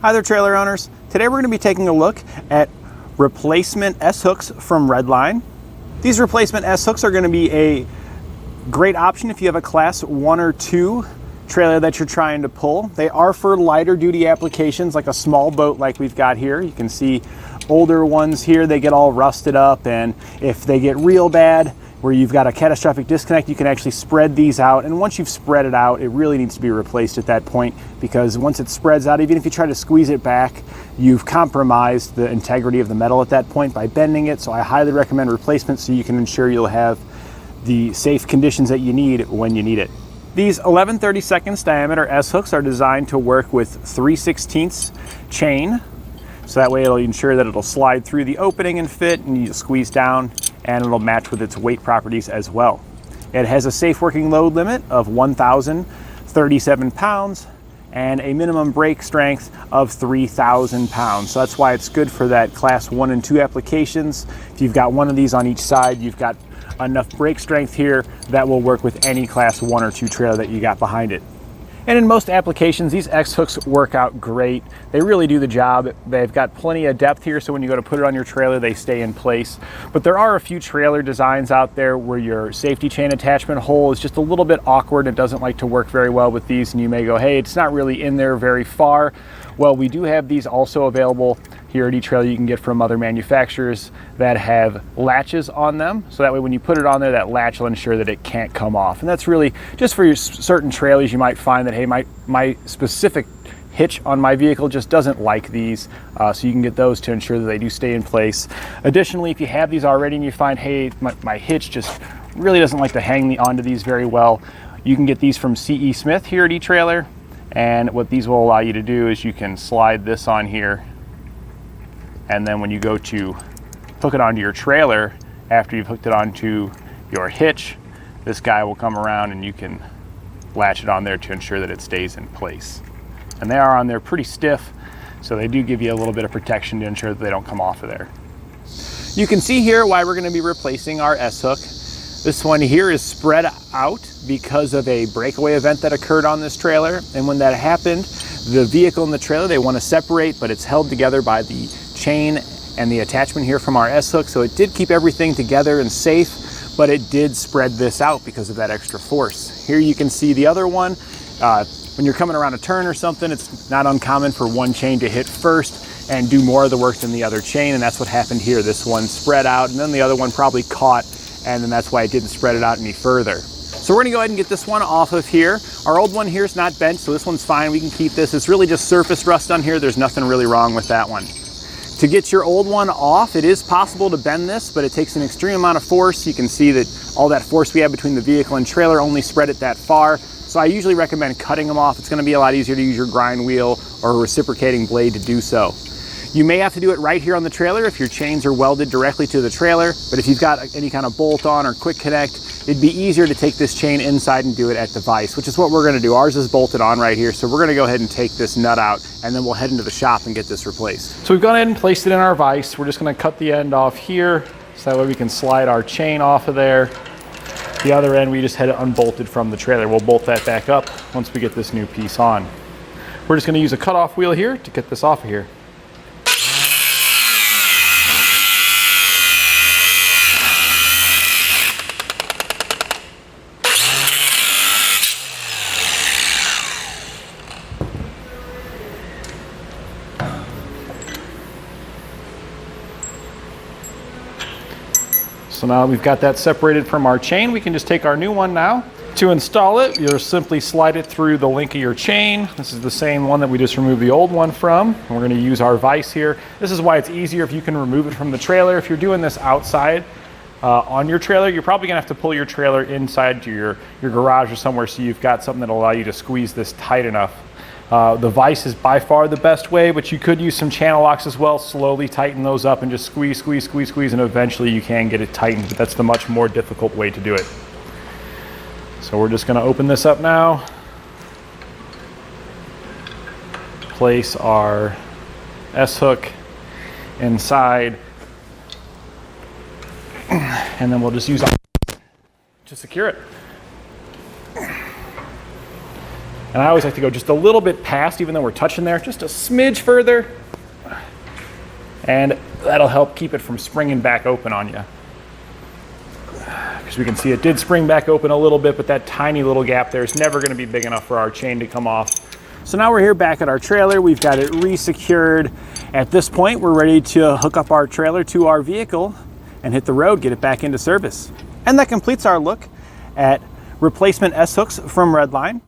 Hi there, trailer owners. Today we're going to be taking a look at replacement S-hooks from Redline. These replacement S-hooks are going to be a great option if you have a class 1 or 2 trailer that you're trying to pull. They are for lighter duty applications like a small boat like we've got here. You can see older ones here, they get all rusted up, and if they get real bad where you've got a catastrophic disconnect, you can actually spread these out, and once you've spread it out, it really needs to be replaced at that point, because once it spreads out, even if you try to squeeze it back, you've compromised the integrity of the metal at that point by bending it. So I highly recommend replacement so you can ensure you'll have the safe conditions that you need when you need it. These 11/32 diameter S-hooks are designed to work with 3/16 chain, so that way it'll ensure that it'll slide through the opening and fit, and you just squeeze down and it'll match with its weight properties as well. It has a safe working load limit of 1,037 pounds and a minimum brake strength of 3,000 pounds. So that's why it's good for that class 1 and 2 applications. If you've got one of these on each side, you've got enough brake strength here that will work with any class 1 or 2 trailer that you got behind it. And in most applications, these X-hooks work out great. They really do the job. They've got plenty of depth here, so when you go to put it on your trailer, they stay in place. But there are a few trailer designs out there where your safety chain attachment hole is just a little bit awkward and doesn't like to work very well with these, and you may go, hey, it's not really in there very far. Well, we do have these also available here at eTrailer. You can get from other manufacturers that have latches on them, so that way when you put it on there, that latch will ensure that it can't come off. And that's really just for your certain trailers. You might find that, hey, my specific hitch on my vehicle just doesn't like these, so you can get those to ensure that they do stay in place. Additionally, if you have these already and you find, hey, my hitch just really doesn't like to hang onto these very well, you can get these from C.E. Smith here at eTrailer. And what these will allow you to do is you can slide this on here, and then when you go to hook it onto your trailer, after you've hooked it onto your hitch, this guy will come around and you can latch it on there to ensure that it stays in place. And they are on there pretty stiff, so they do give you a little bit of protection to ensure that they don't come off of there. You can see here why we're going to be replacing our S-hook. This one here is spread out because of a breakaway event that occurred on this trailer, and when that happened, the vehicle and the trailer, they want to separate, but it's held together by the chain and the attachment here from our S-hook, so it did keep everything together and safe, but it did spread this out because of that extra force. Here you can see the other one. When you're coming around a turn or something, it's not uncommon for one chain to hit first and do more of the work than the other chain, and that's what happened here. This one spread out, and then the other one probably caught, and then that's why it didn't spread it out any further. So we're gonna go ahead and get this one off of here. Our old one here is not bent, so this one's fine. We can keep this. It's really just surface rust on here. There's nothing really wrong with that one. To get your old one off, it is possible to bend this, but it takes an extreme amount of force. You can see that all that force we have between the vehicle and trailer only spread it that far. So I usually recommend cutting them off. It's gonna be a lot easier to use your grind wheel or a reciprocating blade to do so. You may have to do it right here on the trailer if your chains are welded directly to the trailer, but if you've got any kind of bolt on or quick connect, it'd be easier to take this chain inside and do it at the vise, which is what we're gonna do. Ours is bolted on right here, so we're gonna go ahead and take this nut out, and then we'll head into the shop and get this replaced. So we've gone ahead and placed it in our vise. We're just gonna cut the end off here, so that way we can slide our chain off of there. The other end, we just had it unbolted from the trailer. We'll bolt that back up once we get this new piece on. We're just gonna use a cutoff wheel here to get this off of here. So now we've got that separated from our chain, we can just take our new one now. To install it, you'll simply slide it through the link of your chain. This is the same one that we just removed the old one from. And we're gonna use our vise here. This is why it's easier if you can remove it from the trailer. If you're doing this outside on your trailer, you're probably gonna have to pull your trailer inside to your garage or somewhere, so you've got something that'll allow you to squeeze this tight enough. The vise is by far the best way, but you could use some channel locks as well. Slowly tighten those up and just squeeze, squeeze, squeeze, squeeze, and eventually you can get it tightened, but that's the much more difficult way to do it. So we're just gonna open this up now. Place our S-hook inside, and then we'll just use our to secure it. And I always like to go just a little bit past, even though we're touching there, just a smidge further. And that'll help keep it from springing back open on you. Because we can see it did spring back open a little bit, but that tiny little gap there is never going to be big enough for our chain to come off. So now we're here back at our trailer. We've got it re-secured. At this point, we're ready to hook up our trailer to our vehicle and hit the road, get it back into service. And that completes our look at replacement S-hooks from Redline.